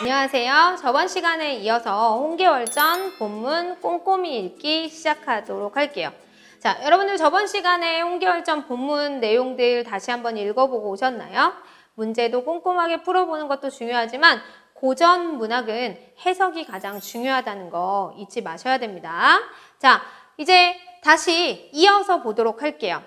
안녕하세요. 저번 시간에 이어서 홍계월전 본문 꼼꼼히 읽기 시작하도록 할게요. 자, 여러분들 저번 시간에 홍계월전 본문 내용들 다시 한번 읽어보고 오셨나요? 문제도 꼼꼼하게 풀어보는 것도 중요하지만 고전 문학은 해석이 가장 중요하다는 거 잊지 마셔야 됩니다. 자, 이제 다시 이어서 보도록 할게요.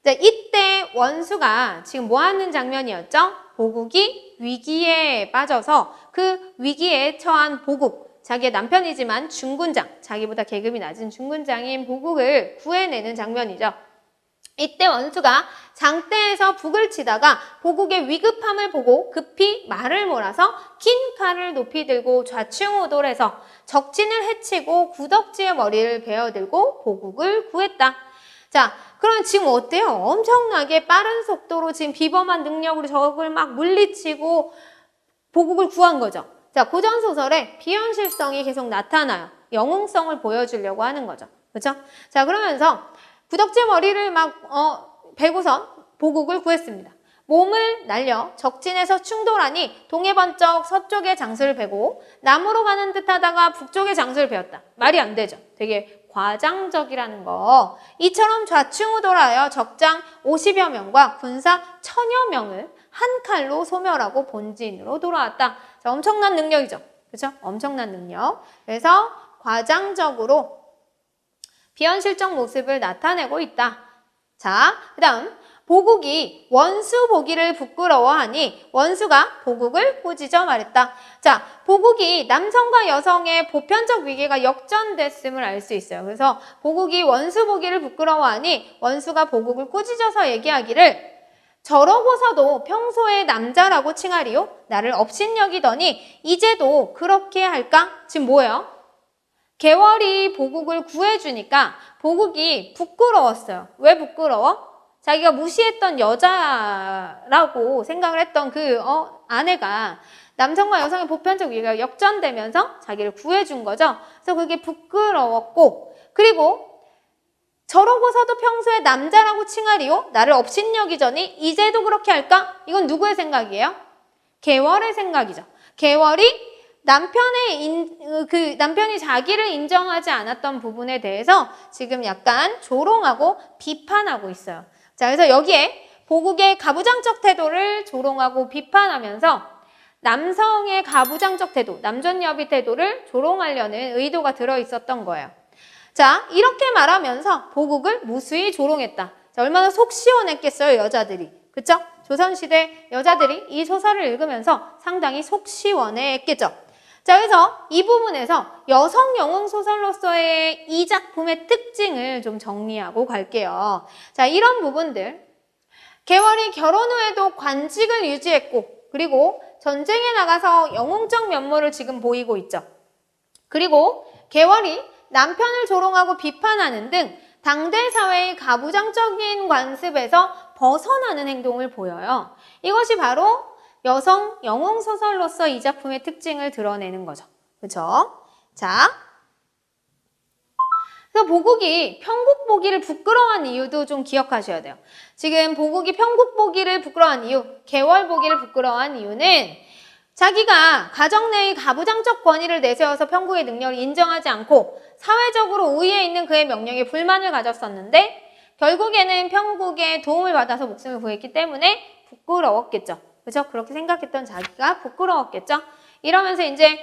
자, 이때 원수가 지금 뭐 하는 장면이었죠? 보국이 위기에 빠져서 그 위기에 처한 보국, 자기의 남편이지만 중군장, 자기보다 계급이 낮은 중군장인 보국을 구해내는 장면이죠. 이때 원수가 장대에서 북을 치다가 보국의 위급함을 보고 급히 말을 몰아서 긴 칼을 높이 들고 좌충우돌해서 적진을 해치고 구덕지의 머리를 베어들고 보국을 구했다. 자, 그럼 지금 어때요? 엄청나게 빠른 속도로 지금 비범한 능력으로 적을 막 물리치고 보국을 구한 거죠. 자, 고전소설에 비현실성이 계속 나타나요. 영웅성을 보여주려고 하는 거죠. 그렇죠? 자, 그러면서 구덕지 머리를 막 베고선 보국을 구했습니다. 몸을 날려 적진에서 충돌하니 동해 번쩍 서쪽의 장수를 베고 남으로 가는 듯 하다가 북쪽의 장수를 베었다. 말이 안 되죠. 되게 과장적이라는 거. 이처럼 좌충우돌하여 적장 50여 명과 군사 1000여 명을 한 칼로 소멸하고 본진으로 돌아왔다. 자, 엄청난 능력이죠. 그렇죠? 엄청난 능력. 그래서 과장적으로 비현실적 모습을 나타내고 있다. 자, 그 다음 보국이 원수 보기를 부끄러워하니 원수가 보국을 꾸짖어 말했다. 자, 보국이 남성과 여성의 보편적 위계가 역전됐음을 알 수 있어요. 그래서 보국이 원수 보기를 부끄러워하니 원수가 보국을 꾸짖어서 얘기하기를 저러고서도 평소에 남자라고 칭하리요? 나를 업신여기더니 이제도 그렇게 할까? 지금 뭐예요? 계월이 보국을 구해주니까 보국이 부끄러웠어요. 왜 부끄러워? 자기가 무시했던 여자라고 생각을 했던 그 아내가 남성과 여성의 보편적 위계가 역전되면서 자기를 구해준 거죠. 그래서 그게 부끄러웠고, 그리고 저러고서도 평소에 남자라고 칭하리요? 나를 업신여기더니 이제도 그렇게 할까? 이건 누구의 생각이에요? 계월의 생각이죠. 계월이 남편이 자기를 인정하지 않았던 부분에 대해서 지금 약간 조롱하고 비판하고 있어요. 자, 그래서 여기에 보국의 가부장적 태도를 조롱하고 비판하면서 남성의 가부장적 태도, 남존여비 태도를 조롱하려는 의도가 들어있었던 거예요. 자, 이렇게 말하면서 보국을 무수히 조롱했다. 자, 얼마나 속 시원했겠어요, 여자들이. 그쵸? 조선시대 여자들이 이 소설을 읽으면서 상당히 속 시원했겠죠. 자, 그래서 이 부분에서 여성 영웅 소설로서의 이 작품의 특징을 좀 정리하고 갈게요. 자, 이런 부분들. 계월이 결혼 후에도 관직을 유지했고, 그리고 전쟁에 나가서 영웅적 면모를 지금 보이고 있죠. 그리고 계월이 남편을 조롱하고 비판하는 등 당대 사회의 가부장적인 관습에서 벗어나는 행동을 보여요. 이것이 바로 여성 영웅 소설로서 이 작품의 특징을 드러내는 거죠. 그렇죠? 자, 그래서 보국이 평국 보기를 부끄러워한 이유도 좀 기억하셔야 돼요. 지금 보국이 평국 보기를 부끄러워한 이유, 계월 보기를 부끄러워한 이유는 자기가 가정 내의 가부장적 권위를 내세워서 평국의 능력을 인정하지 않고 사회적으로 우위에 있는 그의 명령에 불만을 가졌었는데 결국에는 평국의 도움을 받아서 목숨을 구했기 때문에 부끄러웠겠죠. 그죠? 그렇게 생각했던 자기가 부끄러웠겠죠? 이러면서 이제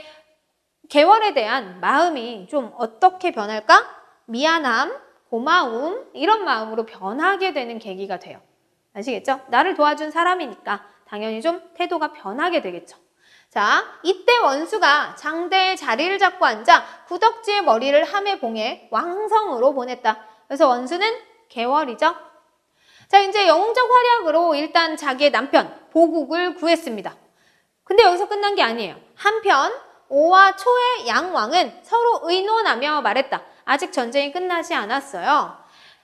계월에 대한 마음이 좀 어떻게 변할까? 미안함, 고마움 이런 마음으로 변하게 되는 계기가 돼요. 아시겠죠? 나를 도와준 사람이니까 당연히 좀 태도가 변하게 되겠죠. 자, 이때 원수가 장대에 자리를 잡고 앉아 구덕지의 머리를 함에 봉해 왕성으로 보냈다. 그래서 원수는 계월이죠. 자, 이제 영웅적 활약으로 일단 자기의 남편 보국을 구했습니다. 근데 여기서 끝난 게 아니에요. 한편 오와 초의 양왕은 서로 의논하며 말했다. 아직 전쟁이 끝나지 않았어요.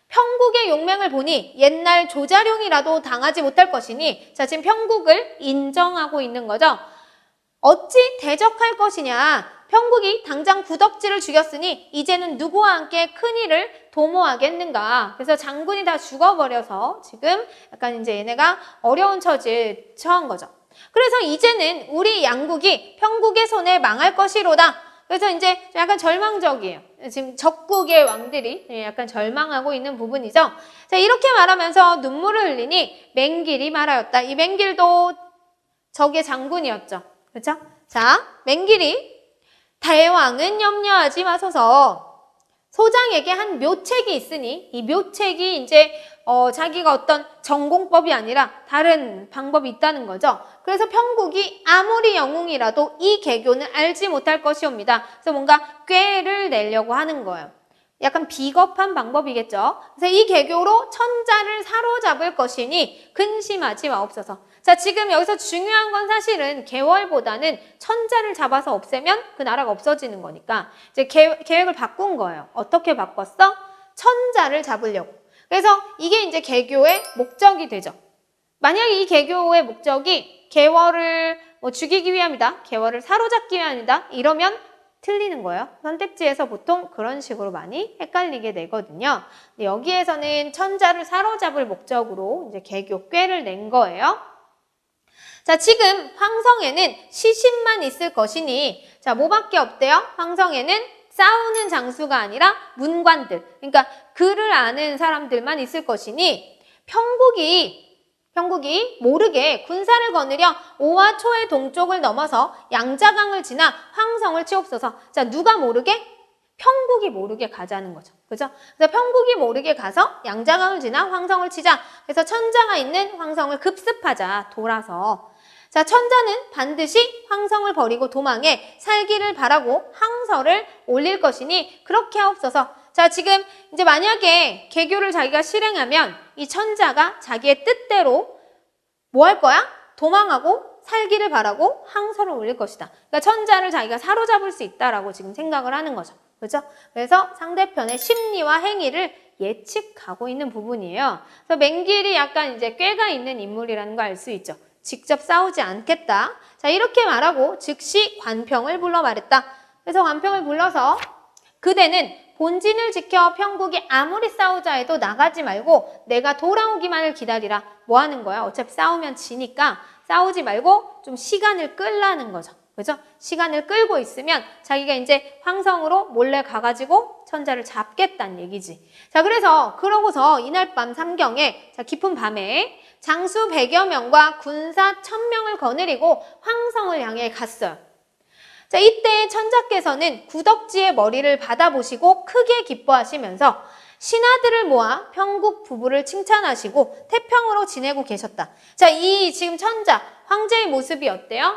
평국의 용맹을 보니 옛날 조자룡이라도 당하지 못할 것이니 자, 지금 평국을 인정하고 있는 거죠. 어찌 대적할 것이냐. 평국이 당장 구덕지를 죽였으니 이제는 누구와 함께 큰일을 도모하겠는가. 그래서 장군이 다 죽어버려서 지금 약간 이제 얘네가 어려운 처지에 처한 거죠. 그래서 이제는 우리 양국이 평국의 손에 망할 것이로다. 그래서 이제 약간 절망적이에요. 지금 적국의 왕들이 약간 절망하고 있는 부분이죠. 자, 이렇게 말하면서 눈물을 흘리니 맹길이 말하였다. 이 맹길도 적의 장군이었죠. 그렇죠? 자, 맹길이 대왕은 염려하지 마소서. 소장에게 한 묘책이 있으니 이 묘책이 이제 자기가 어떤 전공법이 아니라 다른 방법이 있다는 거죠. 그래서 평국이 아무리 영웅이라도 이 개교는 알지 못할 것이옵니다. 그래서 뭔가 꾀를 내려고 하는 거예요. 약간 비겁한 방법이겠죠. 그래서 이 개교로 천자를 사로잡을 것이니 근심하지 마옵소서. 자, 지금 여기서 중요한 건 사실은 개월보다는 천자를 잡아서 없애면 그 나라가 없어지는 거니까 이제 계획을 바꾼 거예요. 어떻게 바꿨어? 천자를 잡으려고. 그래서 이게 이제 개교의 목적이 되죠. 만약에 이 개교의 목적이 개월을 죽이기 위함이다. 개월을 사로잡기 위함이다. 이러면 틀리는 거예요. 선택지에서 보통 그런 식으로 많이 헷갈리게 되거든요. 근데 여기에서는 천자를 사로잡을 목적으로 이제 개교 꾀를 낸 거예요. 자, 지금 황성에는 시신만 있을 것이니, 자, 뭐밖에 없대요? 황성에는 싸우는 장수가 아니라 문관들, 그러니까 글을 아는 사람들만 있을 것이니, 평국이 모르게 군사를 거느려 오와 초의 동쪽을 넘어서 양자강을 지나 황성을 치옵소서. 자, 누가 모르게? 평국이 모르게 가자는 거죠. 그죠? 그래서 평국이 모르게 가서 양자강을 지나 황성을 치자. 그래서 천자가 있는 황성을 급습하자. 돌아서. 자, 천자는 반드시 황성을 버리고 도망해 살기를 바라고 항서를 올릴 것이니 그렇게 하옵소서. 자, 지금 이제 만약에 개교를 자기가 실행하면 이 천자가 자기의 뜻대로 뭐 할 거야? 도망하고 살기를 바라고 항서를 올릴 것이다. 그러니까 천자를 자기가 사로잡을 수 있다라고 지금 생각을 하는 거죠. 그렇죠? 그래서 상대편의 심리와 행위를 예측하고 있는 부분이에요. 그래서 맹길이 약간 이제 꾀가 있는 인물이라는 걸 알 수 있죠. 직접 싸우지 않겠다. 자, 이렇게 말하고 즉시 관평을 불러 말했다. 그래서 관평을 불러서 그대는 본진을 지켜 평국이 아무리 싸우자 해도 나가지 말고 내가 돌아오기만을 기다리라. 뭐 하는 거야? 어차피 싸우면 지니까 싸우지 말고 좀 시간을 끌라는 거죠. 그죠? 시간을 끌고 있으면 자기가 이제 황성으로 몰래 가가지고 천자를 잡겠다는 얘기지. 자, 그래서 그러고서 이날 밤 삼경에, 자, 깊은 밤에 장수 100여 명과 군사 1000명을 거느리고 황성을 향해 갔어요. 자, 이때 천자께서는 구덕지의 머리를 받아보시고 크게 기뻐하시면서 신하들을 모아 평국 부부를 칭찬하시고 태평으로 지내고 계셨다. 자, 이 지금 천자, 황제의 모습이 어때요?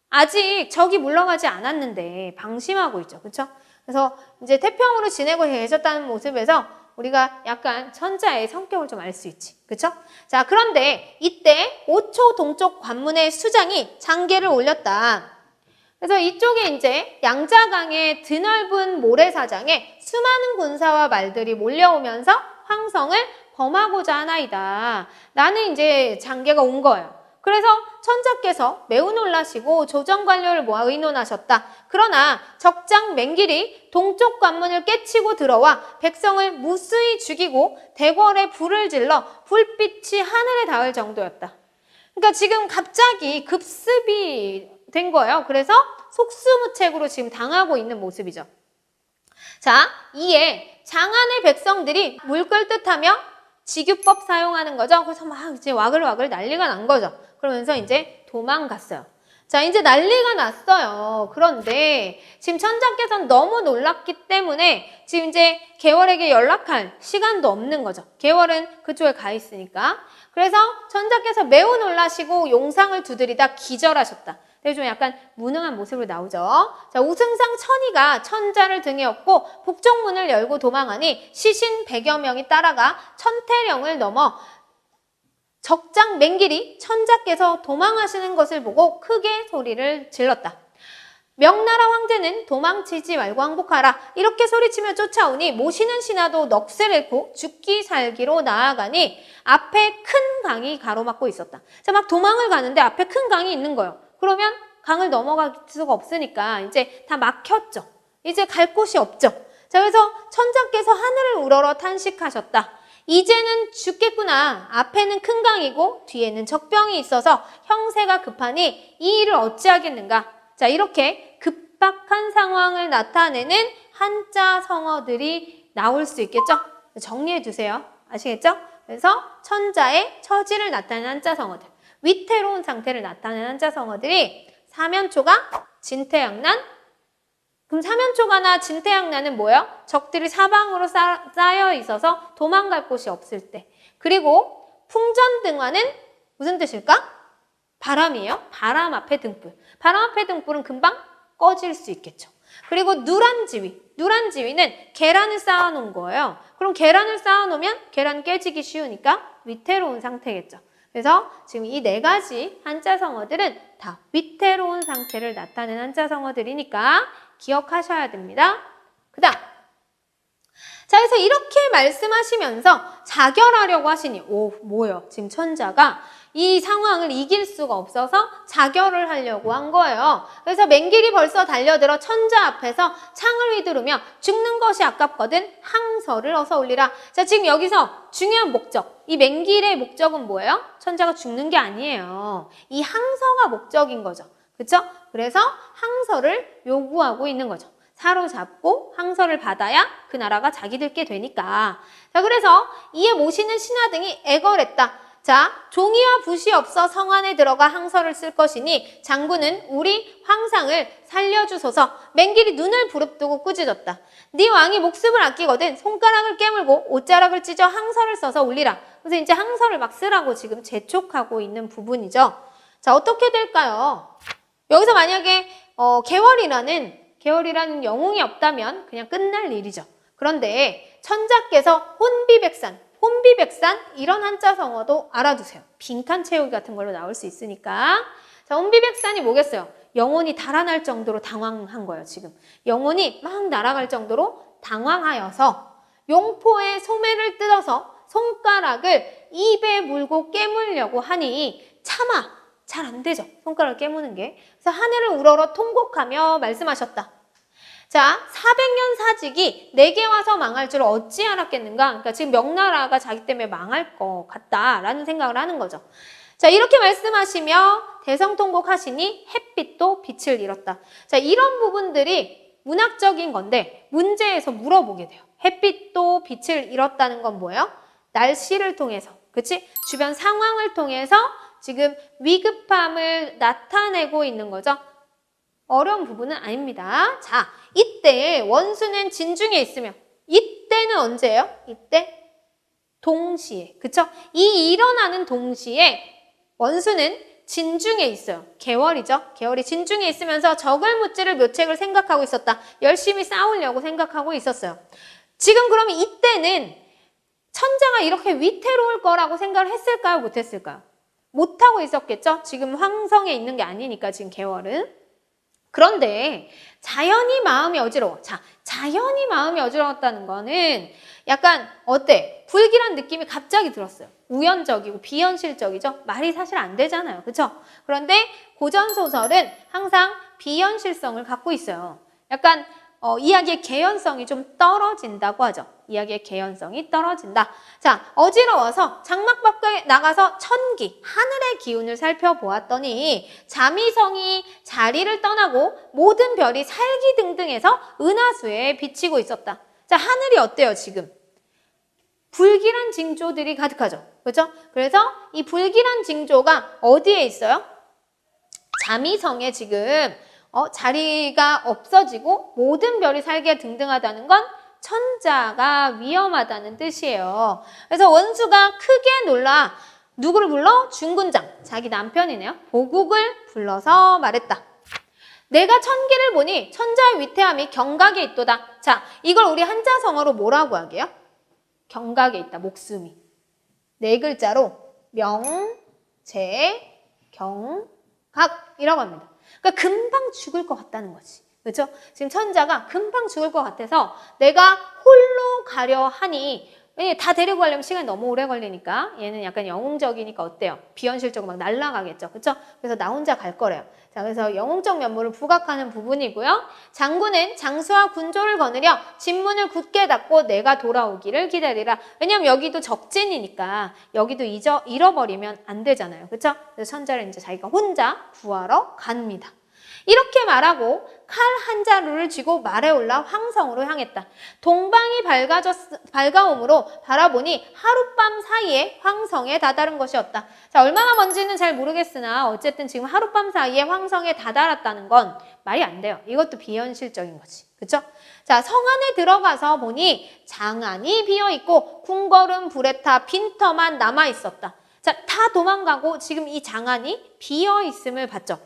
아직 적이 물러가지 않았는데 방심하고 있죠. 그렇죠? 그래서 이제 태평으로 지내고 계셨다는 모습에서 우리가 약간 천자의 성격을 좀 알 수 있지. 그렇죠? 자, 그런데 이때 5초 동쪽 관문의 수장이 장계를 올렸다. 그래서 이쪽에 이제 양자강의 드넓은 모래사장에 수많은 군사와 말들이 몰려오면서 황성을 범하고자 하나이다. 라는 이제 장계가 온 거예요. 그래서 천자께서 매우 놀라시고 조정관료를 모아 의논하셨다. 그러나 적장 맹길이 동쪽 관문을 깨치고 들어와 백성을 무수히 죽이고 대궐에 불을 질러 불빛이 하늘에 닿을 정도였다. 그러니까 지금 갑자기 급습이 된 거예요. 그래서 속수무책으로 지금 당하고 있는 모습이죠. 자, 이에 장안의 백성들이 물 끓듯 하며 직유법 사용하는 거죠. 그래서 막 이제 와글와글 난리가 난 거죠. 그러면서 이제 도망갔어요. 자, 이제 난리가 났어요. 그런데 지금 천자께서는 너무 놀랐기 때문에 지금 이제 개월에게 연락할 시간도 없는 거죠. 개월은 그쪽에 가 있으니까. 그래서 천자께서 매우 놀라시고 용상을 두드리다 기절하셨다. 좀 약간 무능한 모습으로 나오죠. 자, 우승상 천이가 천자를 등에 업고 북쪽문을 열고 도망하니 시신 100여 명이 따라가 천태령을 넘어 적장 맹길이 천자께서 도망하시는 것을 보고 크게 소리를 질렀다. 명나라 황제는 도망치지 말고 항복하라. 이렇게 소리치며 쫓아오니 모시는 신하도 넋을 잃고 죽기 살기로 나아가니 앞에 큰 강이 가로막고 있었다. 자, 막 도망을 가는데 앞에 큰 강이 있는 거예요. 그러면 강을 넘어갈 수가 없으니까 이제 다 막혔죠. 이제 갈 곳이 없죠. 자, 그래서 천자께서 하늘을 우러러 탄식하셨다. 이제는 죽겠구나. 앞에는 큰 강이고 뒤에는 적병이 있어서 형세가 급하니 이 일을 어찌하겠는가. 자, 이렇게 급박한 상황을 나타내는 한자 성어들이 나올 수 있겠죠? 정리해 두세요. 아시겠죠? 그래서 천자의 처지를 나타내는 한자 성어들, 위태로운 상태를 나타내는 한자 성어들이 사면초가, 진퇴양난. 그럼 사면초가나 진퇴양난은 뭐예요? 적들이 사방으로 쌓여 있어서 도망갈 곳이 없을 때. 그리고 풍전등화는 무슨 뜻일까? 바람이에요. 바람 앞에 등불. 바람 앞에 등불은 금방 꺼질 수 있겠죠. 그리고 누란지위. 누란지위는 계란을 쌓아놓은 거예요. 그럼 계란을 쌓아놓으면 계란 깨지기 쉬우니까 위태로운 상태겠죠. 그래서 지금 이 네 가지 한자 성어들은 다 위태로운 상태를 나타내는 한자 성어들이니까 기억하셔야 됩니다. 그 다음. 자, 그래서 이렇게 말씀하시면서 자결하려고 하시니, 뭐예요? 지금 천자가 이 상황을 이길 수가 없어서 자결을 하려고 한 거예요. 그래서 맹길이 벌써 달려들어 천자 앞에서 창을 휘두르며 죽는 것이 아깝거든 항서를 어서 올리라. 자, 지금 여기서 중요한 목적, 이 맹길의 목적은 뭐예요? 천자가 죽는 게 아니에요. 이 항서가 목적인 거죠. 그렇죠? 그래서 항서를 요구하고 있는 거죠. 사로잡고 항서를 받아야 그 나라가 자기들께 되니까. 자, 그래서 이에 모시는 신하 등이 애걸했다. 자, 종이와 붓이 없어 성 안에 들어가 항서를 쓸 것이니 장군은 우리 황상을 살려주소서. 맹길이 눈을 부릅뜨고 꾸짖었다. 네 왕이 목숨을 아끼거든 손가락을 깨물고 옷자락을 찢어 항서를 써서 올리라. 그래서 이제 항서를 막 쓰라고 지금 재촉하고 있는 부분이죠. 자, 어떻게 될까요? 여기서 만약에 개월이라는 영웅이 없다면 그냥 끝날 일이죠. 그런데 천자께서 혼비백산 이런 한자 성어도 알아두세요. 빈칸 채우기 같은 걸로 나올 수 있으니까. 자, 혼비백산이 뭐겠어요? 영혼이 달아날 정도로 당황한 거예요, 지금. 영혼이 막 날아갈 정도로 당황하여서 용포에 소매를 뜯어서 손가락을 입에 물고 깨물려고 하니 차마 잘 안 되죠. 손가락을 깨무는 게. 그래서 하늘을 우러러 통곡하며 말씀하셨다. 자, 400년 사직이 내게 와서 망할 줄 어찌 알았겠는가? 그러니까 지금 명나라가 자기 때문에 망할 것 같다라는 생각을 하는 거죠. 자, 이렇게 말씀하시며 대성통곡하시니 햇빛도 빛을 잃었다. 자, 이런 부분들이 문학적인 건데 문제에서 물어보게 돼요. 햇빛도 빛을 잃었다는 건 뭐예요? 날씨를 통해서, 그치? 주변 상황을 통해서 지금 위급함을 나타내고 있는 거죠. 어려운 부분은 아닙니다. 자, 이때 원수는 진중에 있으며, 이때는 언제예요? 이때 동시에, 그쵸? 이 일어나는 동시에 원수는 진중에 있어요. 개월이죠. 개월이 진중에 있으면서 적을 무찌를 묘책을 생각하고 있었다. 열심히 싸우려고 생각하고 있었어요. 지금 그러면 이때는 천자가 이렇게 위태로울 거라고 생각을 했을까요? 못했을까요? 못하고 있었겠죠? 지금 황성에 있는 게 아니니까 지금 개월은. 그런데 자연히 마음이 어지러워. 자, 자연히 마음이 어지러웠다는 거는 약간 어때? 불길한 느낌이 갑자기 들었어요. 우연적이고 비현실적이죠? 말이 사실 안 되잖아요. 그렇죠? 그런데 고전소설은 항상 비현실성을 갖고 있어요. 약간 이야기의 개연성이 좀 떨어진다고 하죠. 이야기의 개연성이 떨어진다. 자, 어지러워서 장막 밖에 나가서 천기, 하늘의 기운을 살펴보았더니 자미성이 자리를 떠나고 모든 별이 살기등등해서 은하수에 비치고 있었다. 자, 하늘이 어때요, 지금? 불길한 징조들이 가득하죠. 그렇죠? 그래서 이 불길한 징조가 어디에 있어요? 자미성에 지금 자리가 없어지고 모든 별이 살게 등등하다는 건 천자가 위험하다는 뜻이에요. 그래서 원수가 크게 놀라 누구를 불러? 중군장, 자기 남편이네요. 보국을 불러서 말했다. 내가 천기를 보니 천자의 위태함이 경각에 있도다. 자, 이걸 우리 한자성어로 뭐라고 하게요? 경각에 있다, 목숨이. 네 글자로 명, 재, 경, 각이라고 합니다. 그러니까 금방 죽을 것 같다는 거지. 그렇죠? 지금 천자가 금방 죽을 것 같아서 내가 홀로 가려 하니 왜냐면 다 데리고 가려면 시간이 너무 오래 걸리니까 얘는 약간 영웅적이니까 어때요? 비현실적으로 막 날아가겠죠. 그렇죠? 그래서 나 혼자 갈 거래요. 자, 그래서 영웅적 면모를 부각하는 부분이고요. 장군은 장수와 군조를 거느려 진문을 굳게 닫고 내가 돌아오기를 기다리라. 왜냐면 여기도 적진이니까 여기도 잃어버리면 안 되잖아요. 그렇죠? 그래서 천자를 이제 자기가 혼자 구하러 갑니다. 이렇게 말하고 칼 한 자루를 쥐고 말에 올라 황성으로 향했다. 동방이 밝아옴으로 바라보니 하룻밤 사이에 황성에 다다른 것이었다. 자, 얼마나 먼지는 잘 모르겠으나 어쨌든 지금 하룻밤 사이에 황성에 다다랐다는 건 말이 안 돼요. 이것도 비현실적인 거지. 그쵸? 자, 성 안에 들어가서 보니 장안이 비어있고 궁궐은 불에 타 빈터만 남아있었다. 자, 다 도망가고 지금 이 장안이 비어있음을 봤죠.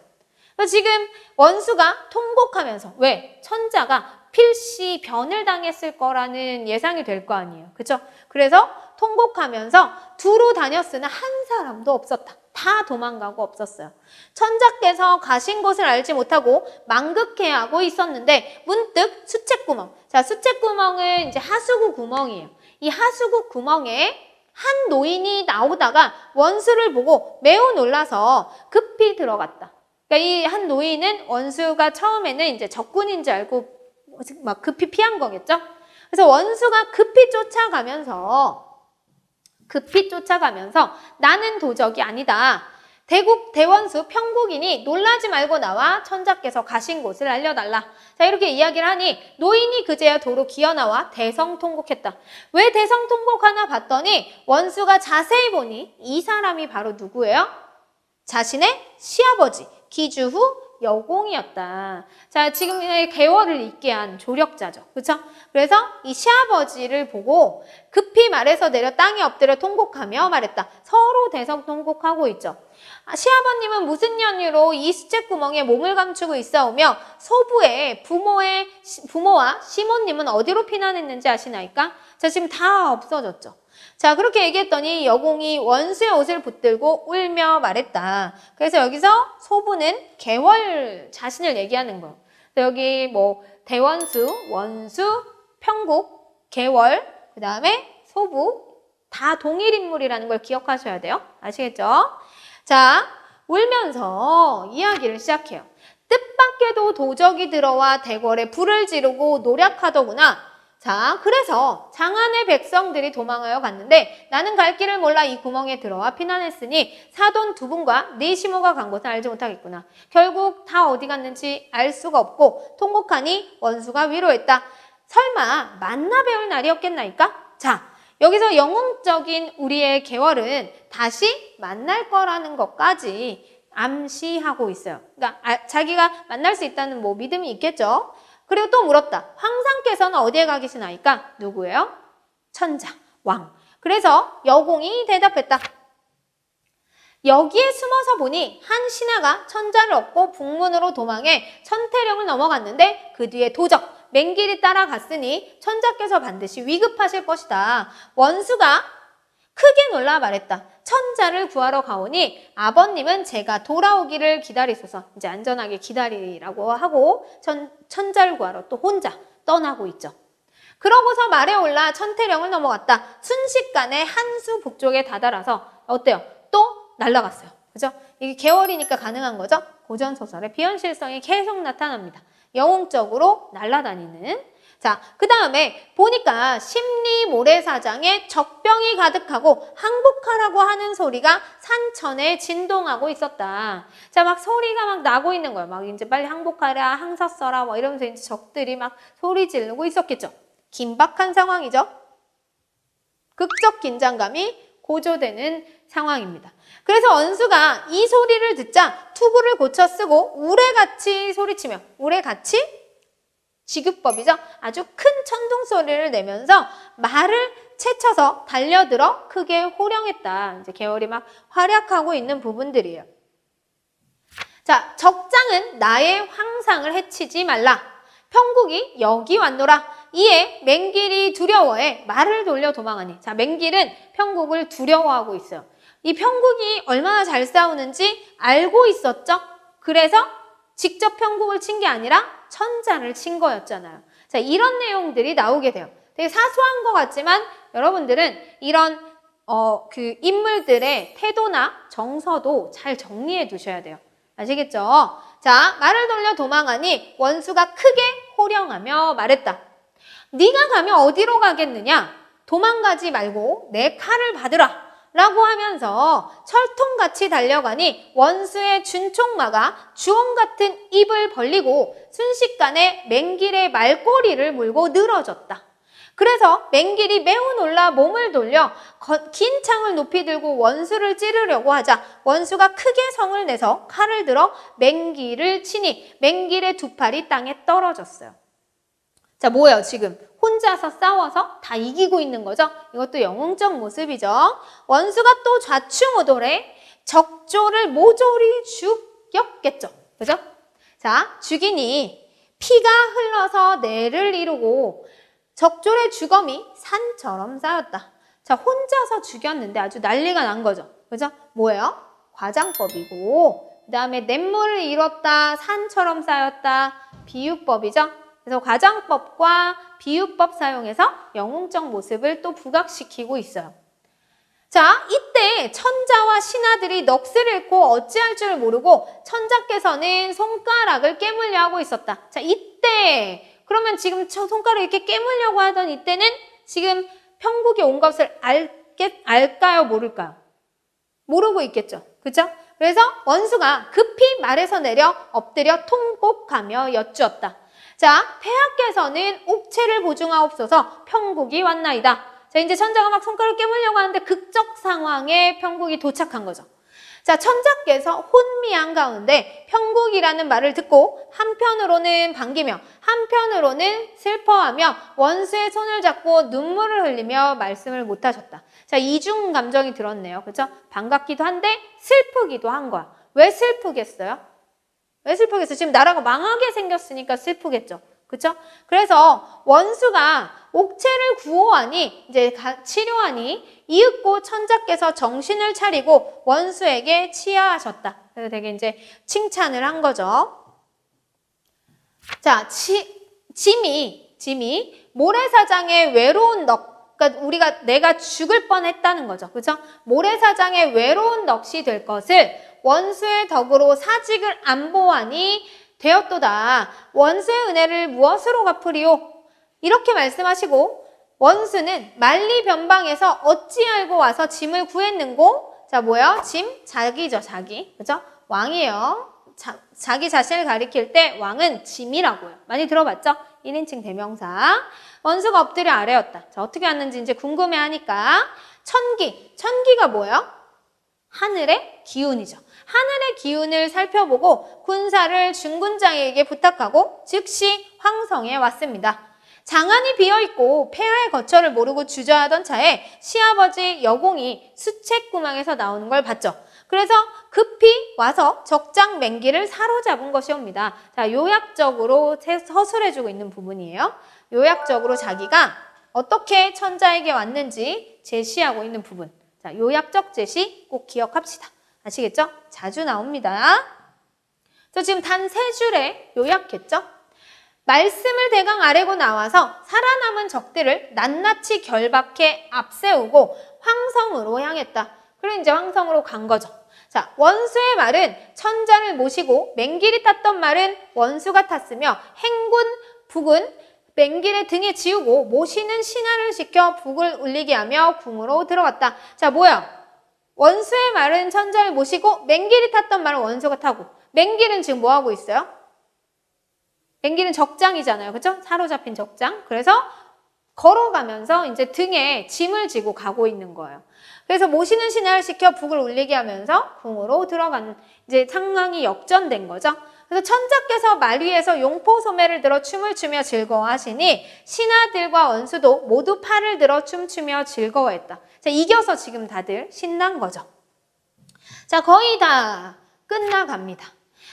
지금 원수가 통곡하면서 왜? 천자가 필시 변을 당했을 거라는 예상이 될 거 아니에요. 그렇죠? 그래서 통곡하면서 두루 다녔으나 한 사람도 없었다. 다 도망가고 없었어요. 천자께서 가신 곳을 알지 못하고 망극해하고 있었는데 문득 수채구멍. 자, 수채구멍은 이제 하수구 구멍이에요. 이 하수구 구멍에 한 노인이 나오다가 원수를 보고 매우 놀라서 급히 들어갔다. 그러니까 이 한 노인은 원수가 처음에는 이제 적군인 줄 알고 막 급히 피한 거겠죠? 그래서 원수가 급히 쫓아가면서 나는 도적이 아니다. 대원수 평국인이 놀라지 말고 나와 천자께서 가신 곳을 알려달라. 자, 이렇게 이야기를 하니 노인이 그제야 도로 기어나와 대성통곡했다. 왜 대성통곡하나 봤더니 원수가 자세히 보니 이 사람이 바로 누구예요? 자신의 시아버지 기주후 여공이었다. 자, 지금 계월을 잊게 한 조력자죠. 그렇죠? 그래서 이 시아버지를 보고 급히 말해서 내려 땅에 엎드려 통곡하며 말했다. 서로 대성통곡하고 있죠. 시아버님은 무슨 연유로 이 수채구멍에 몸을 감추고 있사오며 소부의 부모와 시모님은 어디로 피난했는지 아시나이까? 자, 지금 다 없어졌죠. 자, 그렇게 얘기했더니 여공이 원수의 옷을 붙들고 울며 말했다. 그래서 여기서 소부는 계월 자신을 얘기하는 거예요. 여기 뭐 대원수, 원수, 평국, 계월, 그 다음에 소부 다 동일 인물이라는 걸 기억하셔야 돼요. 아시겠죠? 자, 울면서 이야기를 시작해요. 뜻밖에도 도적이 들어와 대궐에 불을 지르고 노략하더구나. 자, 그래서 장안의 백성들이 도망하여 갔는데 나는 갈 길을 몰라 이 구멍에 들어와 피난했으니 사돈 두 분과 네 시모가 간 곳을 알지 못하겠구나. 결국 다 어디 갔는지 알 수가 없고 통곡하니 원수가 위로했다. 설마 만나 뵈올 날이었겠나이까? 자, 여기서 영웅적인 우리의 계월은 다시 만날 거라는 것까지 암시하고 있어요. 그러니까 자기가 만날 수 있다는 뭐 믿음이 있겠죠. 그리고 또 물었다. 황상께서는 어디에 가 계시나이까? 누구예요? 천자, 왕. 그래서 여공이 대답했다. 여기에 숨어서 보니 한 신하가 천자를 얻고 북문으로 도망해 천태령을 넘어갔는데 그 뒤에 도적, 맹길이 따라갔으니 천자께서 반드시 위급하실 것이다. 원수가 크게 놀라 말했다. 천자를 구하러 가오니 아버님은 제가 돌아오기를 기다리소서. 이제 안전하게 기다리라고 하고 천자를 구하러 또 혼자 떠나고 있죠. 그러고서 말에 올라 천태령을 넘어갔다. 순식간에 한수 북쪽에 다다라서 어때요? 또 날아갔어요. 그죠? 이게 계월이니까 가능한 거죠? 고전소설의 비현실성이 계속 나타납니다. 영웅적으로 날아다니는. 자, 그 다음에 보니까 심리 모래사장에 적병이 가득하고 항복하라고 하는 소리가 산천에 진동하고 있었다. 자, 막 소리가 막 나고 있는 거예요. 막 이제 빨리 항복하라, 항사 써라, 뭐 이러면서 이제 적들이 막 소리 지르고 있었겠죠. 긴박한 상황이죠. 극적 긴장감이 고조되는 상황입니다. 그래서 원수가 이 소리를 듣자 투구를 고쳐 쓰고 우레같이 소리치며 우레같이 지급법이죠. 아주 큰 천둥 소리를 내면서 말을 채쳐서 달려들어 크게 호령했다. 이제 계월이 막 활약하고 있는 부분들이에요. 자, 적장은 나의 황상을 해치지 말라. 평국이 여기 왔노라. 이에 맹길이 두려워해 말을 돌려 도망하니. 자, 맹길은 평국을 두려워하고 있어요. 이 평국이 얼마나 잘 싸우는지 알고 있었죠. 그래서 직접 평국을 친 게 아니라 천자를 친 거였잖아요. 자, 이런 내용들이 나오게 돼요. 되게 사소한 것 같지만 여러분들은 이런 그 인물들의 태도나 정서도 잘 정리해 두셔야 돼요. 아시겠죠? 자, 말을 돌려 도망하니 원수가 크게 호령하며 말했다. 네가 가면 어디로 가겠느냐? 도망가지 말고 내 칼을 받으라. 라고 하면서 철통같이 달려가니 원수의 준총마가 주홍 같은 입을 벌리고 순식간에 맹길의 말꼬리를 물고 늘어졌다. 그래서 맹길이 매우 놀라 몸을 돌려 긴 창을 높이 들고 원수를 찌르려고 하자 원수가 크게 성을 내서 칼을 들어 맹길을 치니 맹길의 두 팔이 땅에 떨어졌어요. 자, 뭐예요? 지금 혼자서 싸워서 다 이기고 있는 거죠? 이것도 영웅적 모습이죠. 원수가 또 좌충우돌해 적조를 모조리 죽였겠죠. 그죠? 자, 죽이니 피가 흘러서 뇌를 이루고 적졸의 주검이 산처럼 쌓였다. 자, 혼자서 죽였는데 아주 난리가 난 거죠. 그죠? 뭐예요? 과장법이고, 그 다음에 냇물을 잃었다, 산처럼 쌓였다, 비유법이죠. 그래서 과장법과 비유법 사용해서 영웅적 모습을 또 부각시키고 있어요. 자, 이때 천자와 신하들이 넋을 잃고 어찌할 줄 모르고 천자께서는 손가락을 깨물려 하고 있었다. 자, 이때 그러면 지금 손가락을 이렇게 깨물려고 하던 이때는 지금 평국이 온 것을 알까요? 모를까요? 모르고 있겠죠. 그죠? 그래서 원수가 급히 말에서 내려 엎드려 통곡하며 여쭈었다. 자, 폐하께서는 옥체를 보증하옵소서 평국이 왔나이다. 자, 이제 천자가 막 손가락을 깨물려고 하는데 극적 상황에 평국이 도착한 거죠. 자, 천자께서 혼미한 가운데 평국이라는 말을 듣고 한편으로는 반기며 한편으로는 슬퍼하며 원수의 손을 잡고 눈물을 흘리며 말씀을 못하셨다. 자, 이중 감정이 들었네요. 그렇죠? 반갑기도 한데 슬프기도 한 거야. 왜 슬프겠어요? 왜 슬프겠어요? 지금 나라가 망하게 생겼으니까 슬프겠죠. 그렇죠? 그래서 원수가 옥체를 구호하니 이제 치료하니 이윽고 천자께서 정신을 차리고 원수에게 치하하셨다. 그래서 되게 이제 칭찬을 한 거죠. 자, 짐이 모래사장의 외로운 넋, 그러니까 내가 죽을 뻔했다는 거죠. 그렇죠? 모래사장의 외로운 넋이 될 것을 원수의 덕으로 사직을 안 보하니 되었도다. 원수의 은혜를 무엇으로 갚으리오? 이렇게 말씀하시고 원수는 만리변방에서 어찌 알고 와서 짐을 구했는고? 자, 뭐예요? 짐? 자기죠, 자기. 그죠? 왕이에요. 자기 자신을 가리킬 때 왕은 짐이라고요. 많이 들어봤죠? 1인칭 대명사. 원수가 엎드려 아래였다. 자, 어떻게 왔는지 이제 궁금해하니까 천기가 뭐예요? 하늘의 기운이죠. 하늘의 기운을 살펴보고 군사를 중군장에게 부탁하고 즉시 황성에 왔습니다. 장안이 비어있고 폐하의 거처를 모르고 주저하던 차에 시아버지 여공이 수채구망에서 나오는 걸 봤죠. 그래서 급히 와서 적장 맹기를 사로잡은 것이옵니다. 자, 요약적으로 서술해주고 있는 부분이에요. 요약적으로 자기가 어떻게 천자에게 왔는지 제시하고 있는 부분. 자, 요약적 제시 꼭 기억합시다. 아시겠죠? 자주 나옵니다. 저 지금 단 3줄에 요약했죠? 말씀을 대강 아래고 나와서 살아남은 적들을 낱낱이 결박해 앞세우고 황성으로 향했다. 그리고 이제 황성으로 간 거죠. 자, 원수의 말은 천자를 모시고 맹길이 탔던 말은 원수가 탔으며 행군, 북은 맹길의 등에 지우고 모시는 신하를 시켜 북을 울리게 하며 궁으로 들어갔다. 자, 뭐야? 원수의 말은 천자를 모시고 맹길이 탔던 말은 원수가 타고 맹길은 지금 뭐 하고 있어요? 맹길은 적장이잖아요. 그죠? 사로잡힌 적장. 그래서 걸어가면서 이제 등에 짐을 지고 가고 있는 거예요. 그래서 모시는 신하를 시켜 북을 울리게 하면서 궁으로 들어간 이제 상황이 역전된 거죠. 그래서 천자께서 말 위에서 용포 소매를 들어 춤을 추며 즐거워하시니 신하들과 원수도 모두 팔을 들어 춤추며 즐거워했다. 자, 이겨서 지금 다들 신난 거죠. 자, 거의 다 끝나갑니다.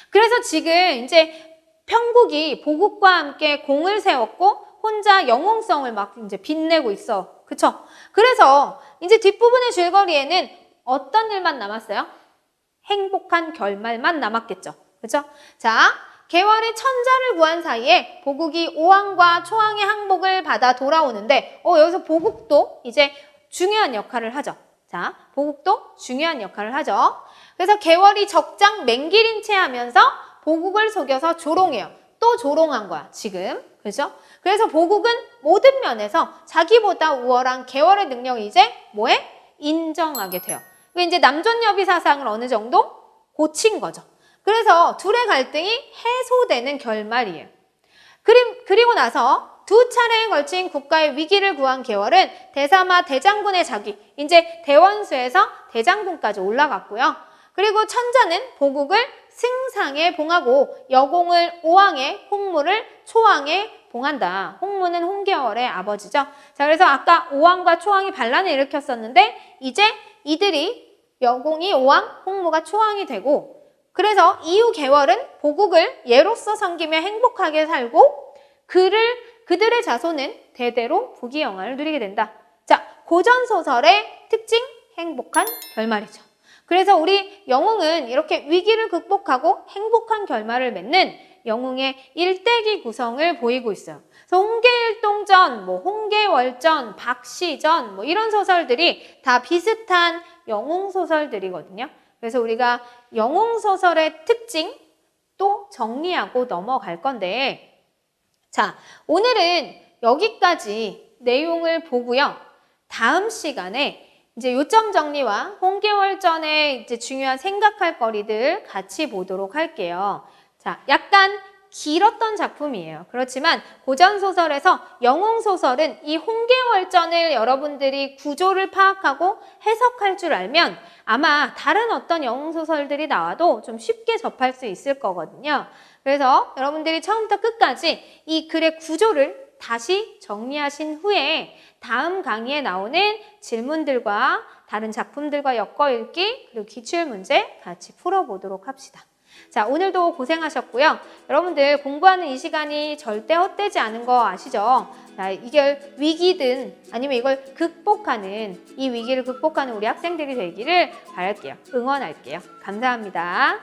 그래서 지금 이제 평국이 보국과 함께 공을 세웠고 혼자 영웅성을 막 이제 빛내고 있어. 그쵸? 그래서 이제 뒷부분의 줄거리에는 어떤 일만 남았어요? 행복한 결말만 남았겠죠. 그죠? 자, 개월이 천자를 구한 사이에 보국이 오왕과 초왕의 항복을 받아 돌아오는데 여기서 보국도 이제 중요한 역할을 하죠. 자, 보국도 중요한 역할을 하죠. 그래서 개월이 적장 맹길인 채 하면서 보국을 속여서 조롱해요. 또 조롱한 거야, 지금. 그죠? 그래서 보국은 모든 면에서 자기보다 우월한 개월의 능력을 이제 뭐해? 인정하게 돼요. 이제 남존여비 사상을 어느 정도 고친 거죠. 그래서 둘의 갈등이 해소되는 결말이에요. 그리고 나서 두 차례에 걸친 국가의 위기를 구한 개월은 대사마 대장군의 자기, 이제 대원수에서 대장군까지 올라갔고요. 그리고 천자는 보국을 승상에 봉하고 여공을 오왕에, 홍무를 초왕에 봉한다. 홍무는 홍계월의 아버지죠. 자, 그래서 아까 오왕과 초왕이 반란을 일으켰었는데 이제 이들이 여공이 오왕, 홍무가 초왕이 되고 그래서 이후 개월은 보국을 예로서 섬기며 행복하게 살고 그들의 자손은 대대로 부귀영화를 누리게 된다. 자, 고전소설의 특징, 행복한 결말이죠. 그래서 우리 영웅은 이렇게 위기를 극복하고 행복한 결말을 맺는 영웅의 일대기 구성을 보이고 있어요. 그래서 홍계일동전, 홍계월전, 박시전 이런 소설들이 다 비슷한 영웅 소설들이거든요. 그래서 우리가 영웅 소설의 특징 또 정리하고 넘어갈 건데, 자, 오늘은 여기까지 내용을 보고요. 다음 시간에 이제 요점 정리와 홍계월전의 이제 중요한 생각할 거리들 같이 보도록 할게요. 자, 약간 길었던 작품이에요. 그렇지만 고전소설에서 영웅소설은 이 홍계월전을 여러분들이 구조를 파악하고 해석할 줄 알면 아마 다른 어떤 영웅소설들이 나와도 좀 쉽게 접할 수 있을 거거든요. 그래서 여러분들이 처음부터 끝까지 이 글의 구조를 다시 정리하신 후에 다음 강의에 나오는 질문들과 다른 작품들과 엮어읽기 그리고 기출문제 같이 풀어보도록 합시다. 자, 오늘도 고생하셨고요. 여러분들 공부하는 이 시간이 절대 헛되지 않은 거 아시죠? 자, 이걸 위기든 아니면 이걸 극복하는 이 위기를 극복하는 우리 학생들이 되기를 바랄게요. 응원할게요. 감사합니다.